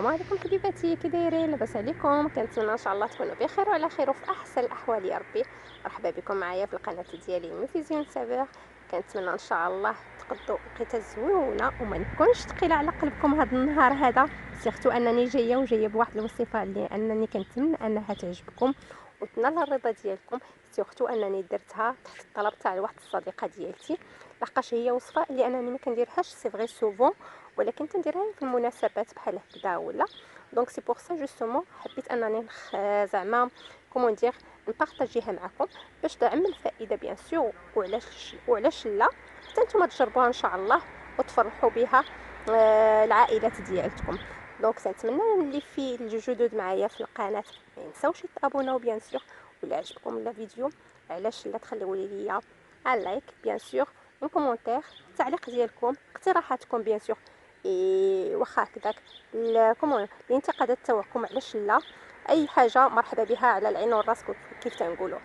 السلام عليكم حبيباتي، كي دايرين؟ لاباس عليكم؟ كنتمنى ان شاء الله تكونوا بخير وعلى خير وفي احسن الاحوال يا ربي. مرحبا بكم معايا في القناه ديالي ميفيزيون سابور. كنتمنى ان شاء الله تقضوا وقيته زويونه وما نكونش ثقيله على قلبكم هذا النهار هذا، سيرتو انني جايه بواحد الوصفه اللي انني كنتمنى انها تعجبكم وتنال الرضا ديالكم، سيرتو انني درتها تحت الطلب تاع واحد الصديقه ديالتي، لحقاش هي وصفه اللي انني ما كنديرهاش سي فري سوفون، ولكن كنديرها في المناسبات بحال هكذا ولا. دونك سي بور سا جوستومون حبيت انني زعما كومون دير نبارطاجيها معكم باش تعم الفائده بيان سور، وعلاش لا حتى نتوما تجربوها ان شاء الله وتفرحوا بها العائلات ديالكم. دونك كنتمنى اللي في الجدد معايا في القناه ما ينساوش يتابوناو بيان سور، ولا عجبكم الفيديو علاش لا تخليوا لي لايك بيان سور، ان كومونتير التعليق ديالكم، اقتراحاتكم بيان سور، واخا هكذاك كومون الانتقادات تاعكم علاش لا، اي حاجه مرحبا بها على العين والراس كيف تنقولوا.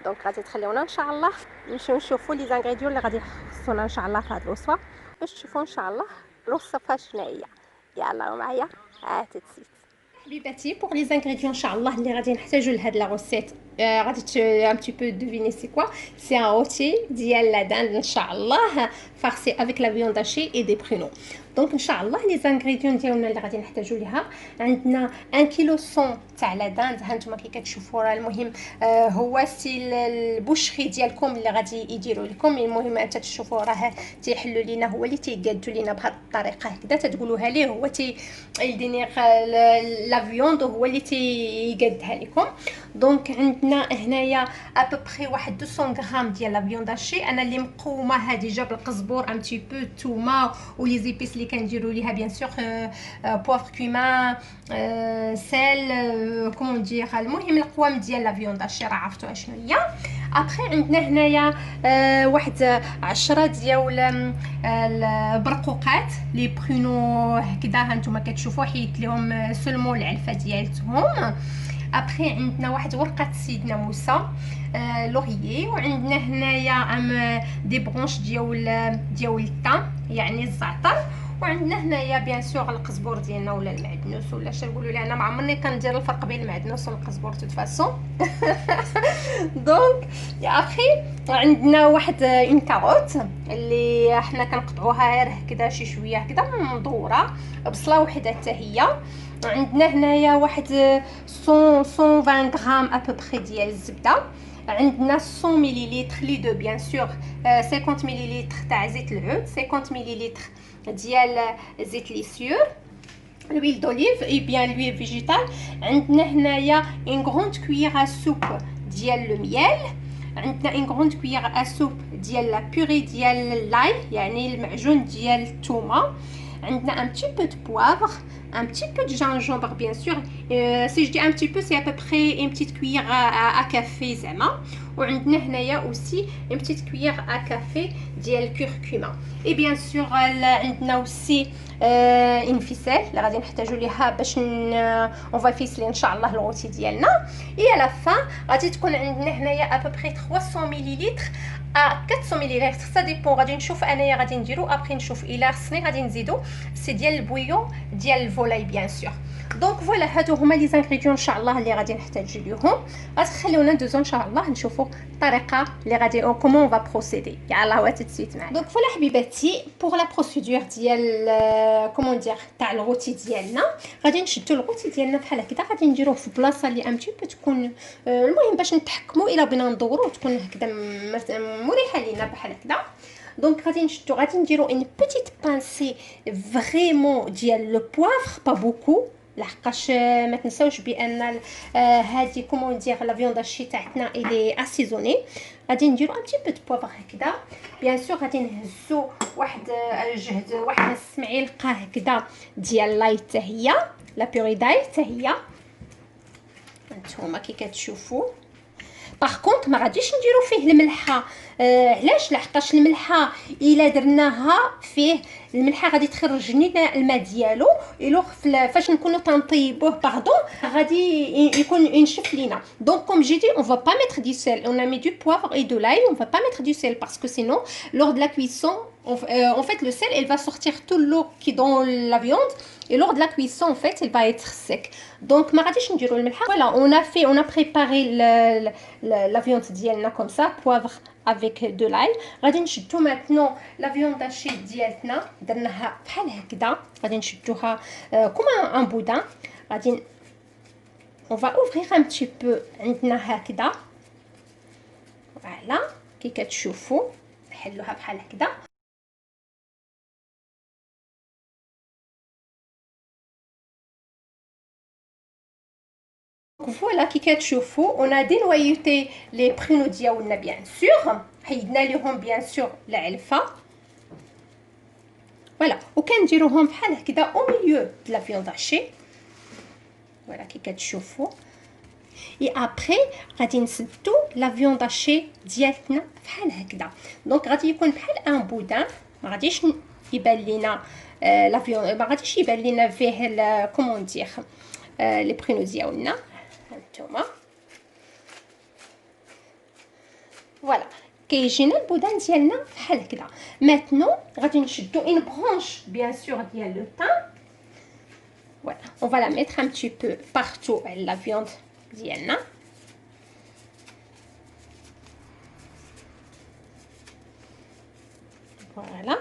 دونك غادي تخليونا ان شاء الله نمشيو نشوفوا لي زانغريديون اللي غادي يخصونا ان شاء الله في هذه الوصفه باش تشوفوا ان شاء الله الوصفه شنو هي. يلا معايا تتسيت حبيباتي. بوغ لي زانغريديون ان شاء الله اللي غادي نحتاجو لهاد لا روسيت، غادي ان بتي بو دوفيني سي كوا، سي ان روتي ديال لا داند ان شاء الله فارسي افيك لا فيوند هاشي اي دي برونو. دونك ان شاء الله لي زانغريديون ديالنا اللي غادي نحتاجو ليها، عندنا 1 كيلو صون تاع لا داند، ها نتوما كي كتشوفوا راه المهم هو سي البوشري ديالكم اللي غادي يديروا لكم، المهم انت تشوفوا راه تيحلوا لينا، هو اللي تيقادوا لينا بهذه الطريقه هكذا، تتقولوها ليه هو يدينيغ لا فيوند هو اللي تيقادها لكم. دونك عندنا هنايا ابوبري واحد 200 غرام ديال لا فيوند هاشي، انا اللي مقوماها ديجا بالقزبور ان تي بو توما ولي زيبيس اللي كنديروا ليها بيان سور بوافر كومان سيل كومون دير، المهم القوام ديال لا فيوند هاشي راه عرفتوا شنو هي. ابخي عندنا هنايا واحد 10 ديال البرقوقات لي برونو هكذا، ها نتوما كتشوفوا حيت لهم سلمون العلفه ديالتهم. ابخي عندنا واحد ورقه سيدنا موسى لوريي، وعندنا هنايا دي برونش ديال الثام يعني الزعتر، وعندنا هنايا بيان سور القزبور ديالنا ولا المعدنوس ولا اش نقولوا له، انا ما عمرني كندير الفرق بين المعدنوس والقزبور توت فاسون. دونك يا اخي عندنا واحد اون كاروت اللي حنا كنقطعوها غير هكذا شي شويه هكذا مدوره، بصله وحده حتى هي. عندنا هنايا واحد 120 غرام ابوبري ديال الزبده. عندنا 100 مليلتر لي دو بيان سور 50 مليلتر تاع زيت العود، 50 مليلتر ديال زيت ليسيور، l'huile d'olive et bien l'huile végétale. عندنا هنايا une grande cuillère à soupe ديال الميال، عندنا une grande cuillère à soupe ديال لا بوري ديال اللاي يعني المعجون ديال الثومه، عندنا un petit peu de poivre, un petit peu de gingembre bien sûr, si je dis un petit peu c'est à peu près une petite cuillère à café زعما. وعندنا هنايا aussi une petite cuillère à café ديال الكركمه. et bien sûr عندنا aussi ان فيسيل اللي غادي نحتاجو ليها باش اون فيسلي ان شاء الله الغوتي ديالنا. اي على فان غادي تكون عندنا هنايا ابوبري 300 مليلتر 400 مليلتر سا ديبون، غادي نشوف انايا غادي نديرو ابري نشوف الا خصني غادي نزيدو سي ديال البويون ديال الفولاي بيان سور. دونك فوالا هادو هما لي زانغريديون ان شاء الله اللي غادي نحتاج ليهم. غتخليونا ندوزو ان شاء الله نشوفوا الطريقه اللي غادي كومون اون فا بروسيدي. يلاه هو تتسيت معايا. دونك فوالا حبيباتي بوغ لا بروسيدور ديال كومون دير تاع الغوتي ديالنا، غادي نشدو الغوتي ديالنا بحال هكذا، غادي نديروه في بلاصه اللي ان بتي بو تكون المهم باش نتحكموا الا بغينا ندوروه تكون هكذا مريحه لينا بحال هكذا. دونك غادي نشدو غادي نديرو ان بيتيت بانسي فريمون ديال لو بوافر با بوكو، لحقاش ما تنساوش بان هذه كومون دير لا فيوند هاشي تاعتنا الي اسيزوني. غادي نديرو ان بتي بو دو بوافر هكذا بيان سور. غادي نهزو واحد جهد واحد نص معلقه هكذا ديال لاي حتى هي لا بوري داي حتى هي نتوما كي كتشوفوا. باغ كونط ما غاديش نديرو فيه الملحه علاش؟ لحقاش الملحه الا درناها فيه الملحه غادي تخرج لنا الماء ديالو، الوغ فاش نكونوا تنطيبوه باردون غادي يكون ينشف لينا. دونك كوم جي دي اون فا با ميتر دو سel, on a mis du poivre et de l'ail, on va pas mettre du sel parce que sinon lors de la cuisson en fait le sel il va sortir tout l'eau qui est dans la viande et lors de la cuisson en fait il va être sec. Donc ما غاديش نديروا الملحه. Voilà, on a préparé la viande ديالنا comme ça, poivre avec de l'ail. غادي نشدو maintenant la viande hachée ديالتنا درناها بحال هكذا، غادي نشدوها comme un boudin. غادي on va ouvrir un petit peu عندنا هكذا. فوالا كي كتشوفوا نحلوها بحال هكذا. فوالا كي كتشوفوا on a dénoyauté les pruneaux ديالنا bien sûr، حيدنا ليهم bien sûr العلفه. فوالا وكنديروهم بحال هكذا au milieu de la viande hachée. فوالا كي كتشوفوا. et après غادي نسدو لا فيوند هاشي ديالتنا بحال هكذا. دونك غادي يكون بحال ان بودان، ما غاديش يبان لينا لا فيوند، ما غاديش يبان لينا فيه كومون دير لي برينو ديالنا. هانتوما فوالا كيجينا البودان ديالنا بحال هكذا. ماتنو غادي نشدو اون برونش بيان سور ديال لو طان. فوالا on va la mettre un petit peu partout على la viande ديالنا. Voilà.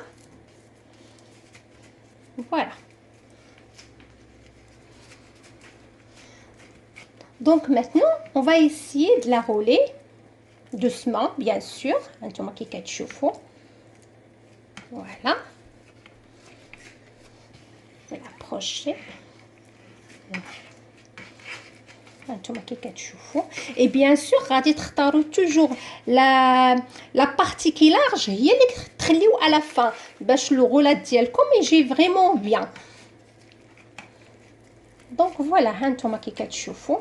Voilà. Donc maintenant, on va essayer de la rouler doucement, bien sûr. هانتوما كي كتشوفوا. Voilà. Je vais l'approcher. هانتوما كي كتشوفوا. Et bien sûr غادي تختاروا toujours la partie qui large هي اللي تخليو à la fin باش لو غولات ديالكم يجي فريمون بيان. دونك فوالا هانتوما كي كتشوفوا.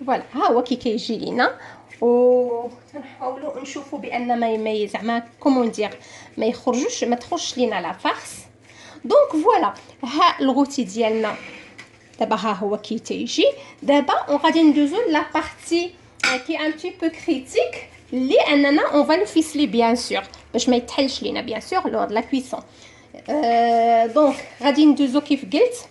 فوالا ها هو كي كيجي لينا، و نحاولوا نشوفوا بان ما زعما كومون دير ما يخرجوش، ما تخرجش لينا لا فارس. دونك فوالا ها الغوتي ديالنا دابا ها هو كي تيجي. دابا غادي ندوزو لا بارتي كي ان بتي بو كريتيك اللي اننا اون فا لو فيسلي بيان سور باش ما يتحلش لينا بيان سور لور لا كويسون. دونك غادي ندوزو كيف قلت.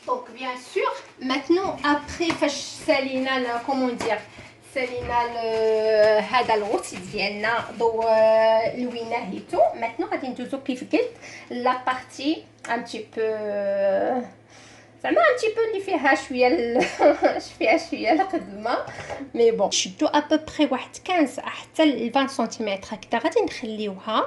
دونك بيان سور ماتنو ابري فاش سالينا كومون دير سالينا هذا الغوتي ديالنا لويناه ليتو. ماتنو غادي ندوزو كيف قلت لا بارتي ان بتي بو زعما ان بتي بو اللي فيها شويه القدمه مي بون. شدو ابوبري واحد 15 حتى ل 20 سنتيمتر هكذا غادي نخليوها،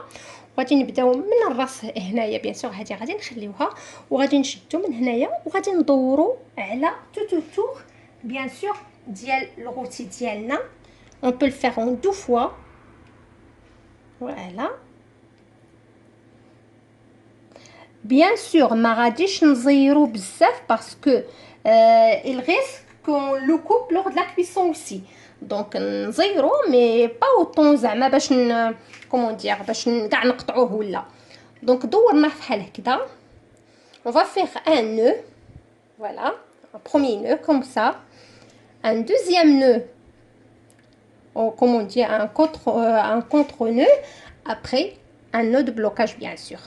وغادي نبداو من الراس هنايا بيان سور هذه غادي نخليوها، وغادي نشدو من هنايا وغادي ندورو على توتور بيان سور ديال الغوتي ديالنا. on peut le faire en 2 fois. voilà bien sûr ما غاديش نزيرو بزاف باسكو il risque qu'on le coupe lors de la cuisson aussi. دونك نزيرو مي با اوطون زعما باش كومون دير باش كاع نقطعوه ولا. دونك دورناه بحال هكذا. on va faire un nœud. voilà un premier nœud comme ça, un deuxième nœud, comment dire, un contre-nœud, après un nœud de blocage bien sûr.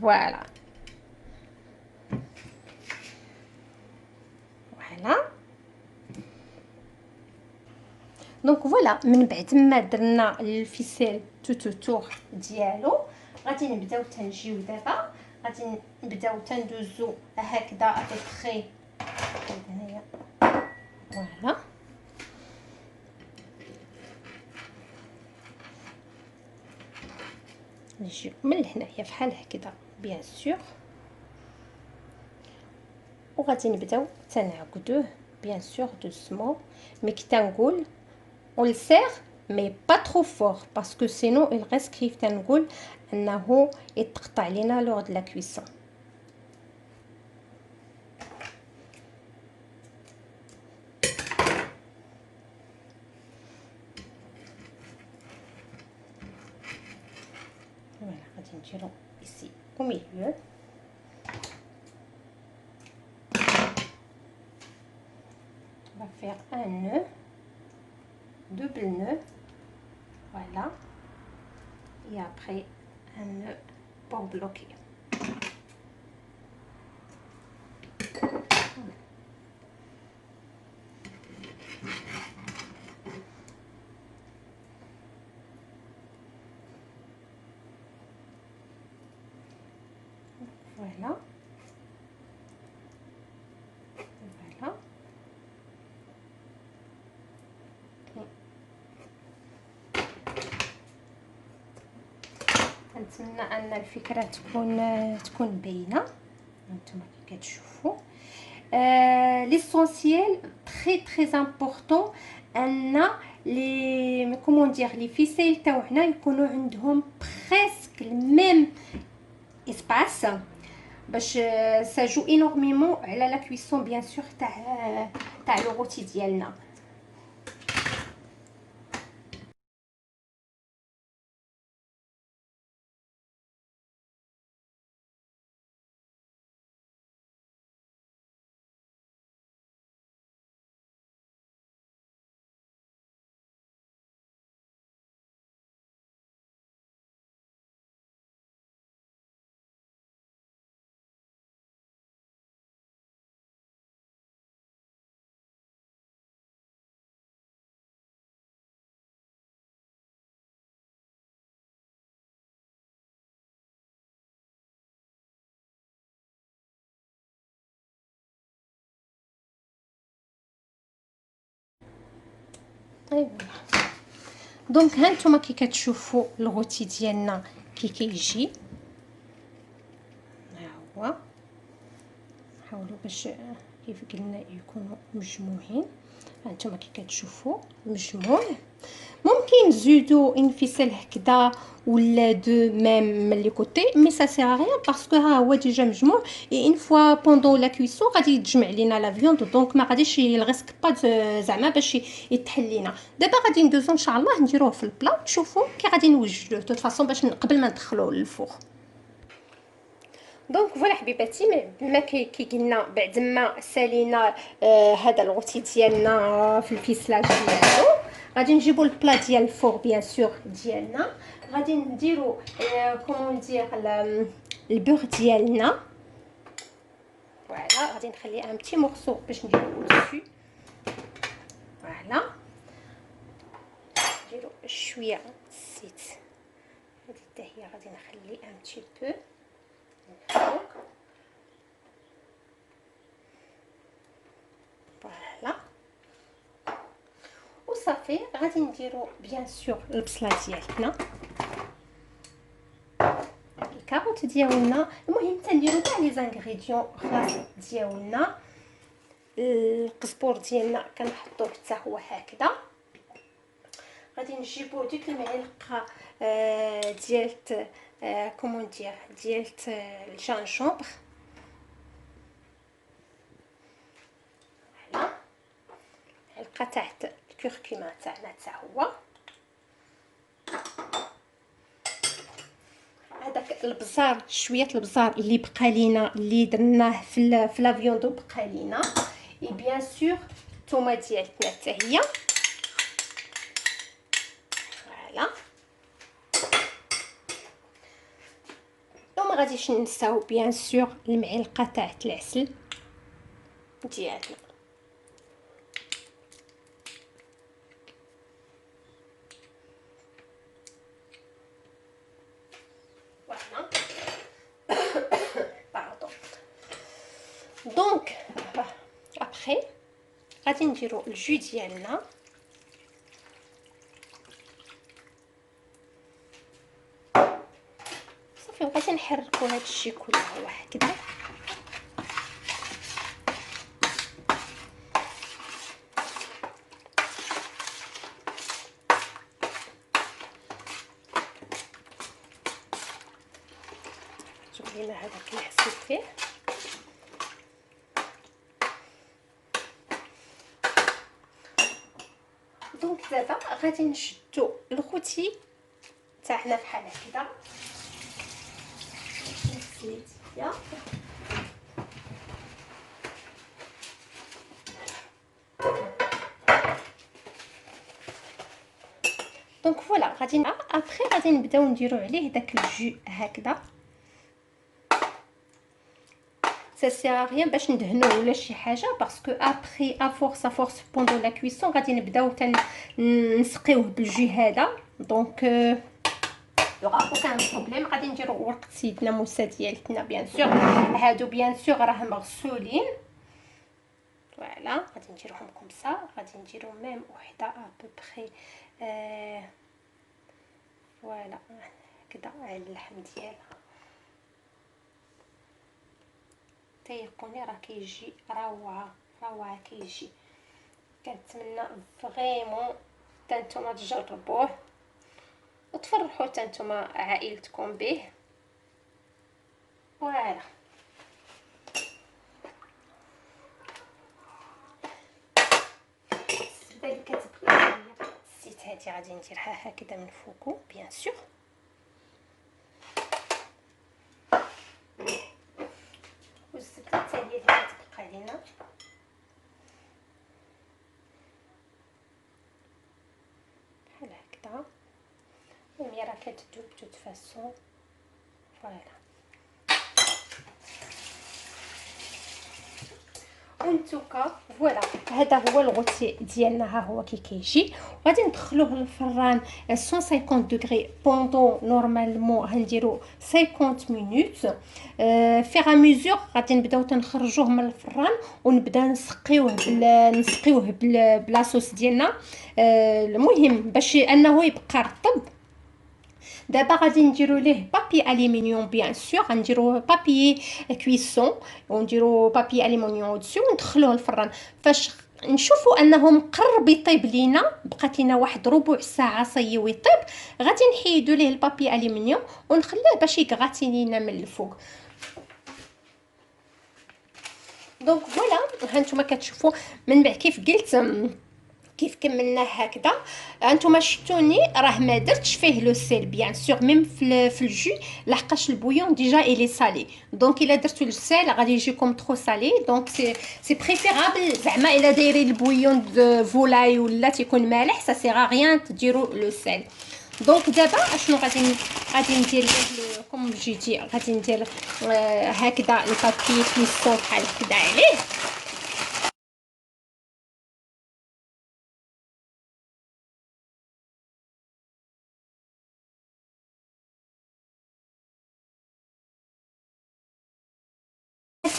voilà دونك فوالا من بعد ما درنا الفيسيل توتور ديالو غادي نبداو تنجيو دابا غادي نبداو تندوزو هكذا ابوبري هنايا. فوالا نجيو من هنايا بحال هكذا بيان سور، وغادي نبداو تنعقدوه بيان سور دوسمون. مي كي تنقول on le serre mais pas trop fort parce que sinon il risque كيف تنقول انه يتقطع لينا lors de la cuisson. غادي نديرو ici au milieu. On va faire un nœud, double nœud, voilà, et après un nœud pour bloquer. Voilà. Voilà. نتمنى ان الفكره تكون باينه. نتوما كي كتشوفوا ليسونسيال تري امبورطون ان لي كومون دير لي فيسيل تاعنا يكونوا عندهم بريسك الميم اسباس باش سا جو انورميمون على لا كويسون بيان سور تاع لو روتي ديالنا. ايوا دونك ها نتوما كي كتشوفوا الغوتي ديالنا كي كيجي، ها هو حاولوا باش كيف قلنا يكونوا مجموعين. ها نتوما كي كتشوفوا مجموع. ممكن نزيدوا انفصال هكذا ولا دو ميم من لي كوتي، مي سا سير ريان باسكو ها هو ديجا مجموع اي اون فوا بوندون لا كويسون غادي يتجمع لينا لا فيوند، دونك ما غاديش الغيسك با زعما باش يتحل لينا. دابا غادي ندوزو ان شاء الله نديروه في البلا تشوفوا كي غادي نوجدوه توت فاصون باش قبل ما ندخلوه للفوغ. دونك فوالا حبيباتي، ما كي قلنا بعد ما سالينا هذا الغوتي ديالنا في الفيسلاج ديالو، غادي نجيبو البلا ديال الفوغ بيان سور ديالنا، غادي نديرو كومون ندير البوغ ديالنا. فوالا غادي نخلي ان بتي مورسو باش نديرو دسو. فوالا نديرو شويه الزيت، هذه حتى هي غادي نخلي ان بتي بو فوق. فوالا وصافي غادي نديرو بيان سور البصله ديالنا، الكاروت ديالنا، المهم تنديرو كاع لي زانغريديون خلاص ديالنا. القزبور ديالنا كنحطوه حتى هو هكذا. غادي نجيبو ديك المعلقه ديالت كومون دير ديالت الجانجومبر. فوالا معلقه تاعت الكركما تاعنا حتى هو. هذاك البزار، شويه البزار اللي بقى لينا اللي درناه في لا فيوندو بقى لينا، اي بيان سور الثومه ديالتنا حتى هي. فوالا وما غاديش ننساو بيان سور المعلقه تاعت العسل ديالنا. فوالا باردون. دونك ابخي غادي نديرو الجو ديالنا. صافي وغادي نحركو هذا الشيء كله هو هكذا. شوف لينا هذاك اللي حسيت فيه. دونك دابا غادي نشدو الغوتي تاعنا بحال هكذا. الزيتيه. دونك فوالا غادي ابخي غادي نبداو نديرو عليه داك الجو هكذا. ça sert à rien باش ندهنوه ولا شي حاجه باسكو ابخي افورس بوندون لا كويسون غادي نبداو نسقيوه بالجو هذا. دونك يوغا اوكان بروبليم. غادي نديرو ورقه سيدنا موسى ديالتنا بيان سور. هادو بيان سور راه مغسولين. فوالا غادي نديروهم كومسا. غادي نديرو ميم وحده ابوبخي فوالا هكذا على اللحم ديالها. تيقوني راه كيجي روعه كيجي. كنتمنى فريمون حتى نتوما تجربوه وتفرحوا حتى نتوما عائلتكم به. فوالا الزبده اللي كتبقى ليا الزيت هادي غادي نديرها هكذا من فوقو بيان سور. والزبده الثانيه اللي كتبقى لينا بحال هكذا. المي راه كتذوب توت فاسون. فوالا ونتوكا فوالا هذا هو الغوتي ديالنا. ها هو كي كيجي. غادي ندخلوه للفران 150 دوغري بوندون نورمالمون غنديرو 50 مينوت. فيغ ميزور غادي نبداو تنخرجوه من الفران ونبدا نسقيوه بلاصوص ديالنا. المهم باش انه يبقى رطب. دابا غادي نديرو ليه بابي الومنيوم بيان سور. غنديرو بابي كويسون ونديرو بابي الومنيوم اودسو وندخلوه الفران. فاش نشوفوا انه مقرب يطيب لينا بقات لينا واحد ربع ساعه صيو يطيب غادي نحيدو ليه البابي الومنيوم ونخليه باش يغاتي لينا من الفوق. دونك فوالا هانتوما كتشوفوا من بعد كيف كملناه هكذا. انتما شفتوني راه ما درتش فيه لو سيل بيان سور ميم في الجو لحقاش البويون ديجا الي سالي. دونك الا درتو السيل غادي يجيكم ترو سالي. دونك سي بريفيرابل زعما الا دايرين البويون دو فولاي ولا تيكون مالح سا سيغ ريان تديروا لو سيل. دونك دابا اشنو غادي ندير له كوم جيتي غادي ندير هكذا البابي كليسون بحال هكذا عليه.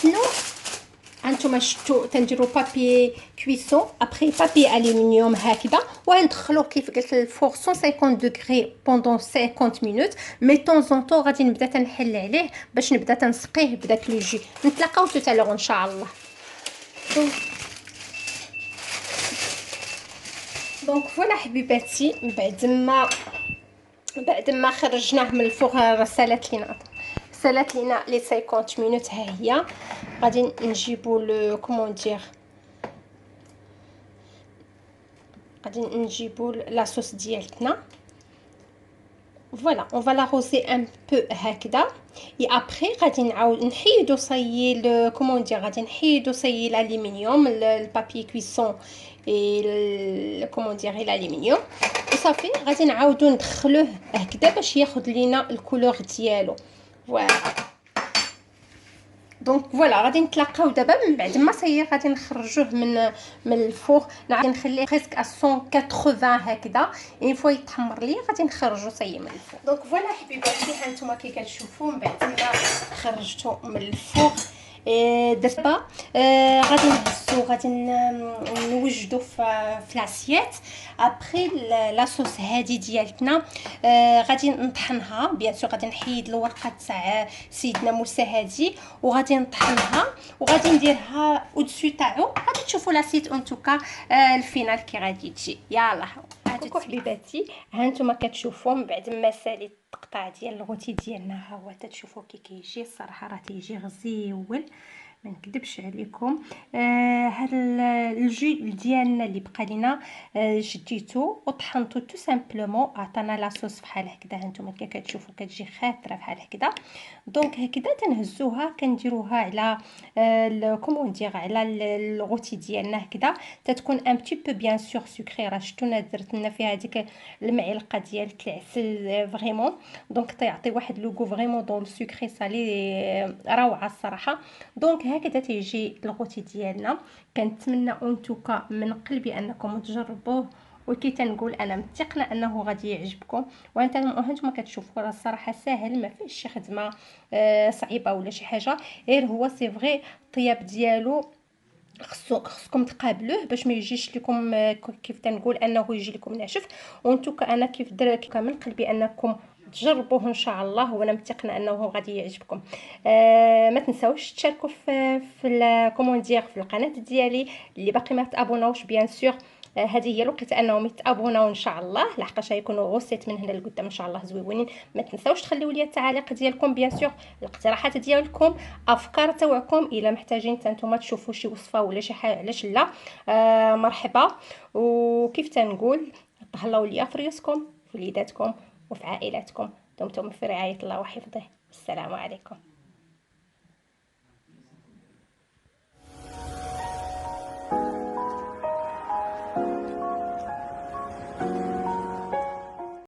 شنو هانتوما شفتوا تنديروا بابي كويسون ابري بابي الومنيوم هكذا وندخلوه كيف قلت الفور 150 دوغري بوندون 50 مينوت. مي طون زون طون غادي نبدا تنحل عليه باش نبدا تنسقيه بداك لو جي. نتلاقاو توتالور ان شاء الله. دونك فوالا حبيباتي بعد ما خرجناه من الفوغ سالات لينا لي 50 مينوت. ها هي غادي نجيبو لو كومون دير غادي نجيبو لاصوص ديالتنا. فوالا اون فا لاروزي ان بو هكذا. اي ابري غادي نعاود نحيدو صايي كومون دير غادي نحيدو صايي الالومنيوم البابي كويسون اي كومون دير الالومنيوم وصافي. غادي نعاودو ندخلوه هكذا باش ياخذ لينا الكولور ديالو. فوالا دونك فوالا غادي نتلاقاو دابا من بعد ما صايي غادي نخرجوه من الفوغ. غادي نخليه بريسك 180 هكذا. اون فوا يتحمر لي غادي نخرجو صايي من الفوغ. دونك فوالا حبيباتي هانتوما كي كتشوفوا من بعد ما خرجتو من الفوغ دابا غادي نهزو غادي نوجدو في لاسيات. ابري لاصوص هادي ديالتنا غادي نطحنها بيان سور. غادي نحيد الورقه تاع سيدنا موسى هادي وغادي نطحنها وغادي نديرها اودسو تاعو. غادي تشوفوا لاسيت اون توكا الفينال كي غادي تجي. يلا هادو حبيباتي هانتوما كتشوفوا من بعد ما ساليت التقطاع ديال الغوتي ديالنا. ها هو تتشوفوا كي كيجي الصراحه راه تيجي غزيول ما نكذبش عليكم. هاد الجو ديالنا اللي بقى لينا شديتو وطحنتو تو سامبلومون، عطانا لاصوص بحال هكذا. هانتوما كي كتشوفوا كتجي خاطره بحال هكذا. دونك هكذا تنهزوها كنديروها على كومون دير على الغوتي ديالنا هكذا، تتكون ان بتي بو بيان سور سكري. راه شفتونا درت لنا فيها هذيك المعلقه ديال العسل فريمون، دونك تيعطي واحد لوغو فريمون دون السكري سالي روعه الصراحه. دونك هكذا تيجي الغوتي ديالنا. كنتمنى اون توكا من قلبي انكم تجربوه، وكي تنقول انا متقنه انه غادي يعجبكم. وانتم كتشوفوا راه الصراحه ساهل، ما فيهش شي خدمه صعيبه ولا شي حاجه، غير هو سي فغي الطياب ديالو خصكم تقابلوه باش ما يجيش لكم كيف تنقول انه يجي لكم ناشف. وانتوكا انا كيف درت من قلبي انكم تجربوه ان شاء الله، وانا متقنه انه غادي يعجبكم. ما تنساوش تشاركوا في الكوموندير في القناه ديالي. اللي باقي ما تابوناوش بيان سور هذه هي الوقت انهم يتابوناو ان شاء الله، لحقاش غيكونوا غوسيت من هنا لقدام ان شاء الله زويونين. ما تنساوش تخليوا لي التعاليق ديالكم بيان سور، الاقتراحات ديالكم، افكار تاعكم، الا محتاجين نتوما تشوفوا شي وصفه ولا شي حاجه علاش لا. مرحبا. وكيف تنقول تهلاو ليا في ريوسكم، في وليداتكم وفي عائلاتكم. دمتم في رعايه الله وحفظه. السلام عليكم.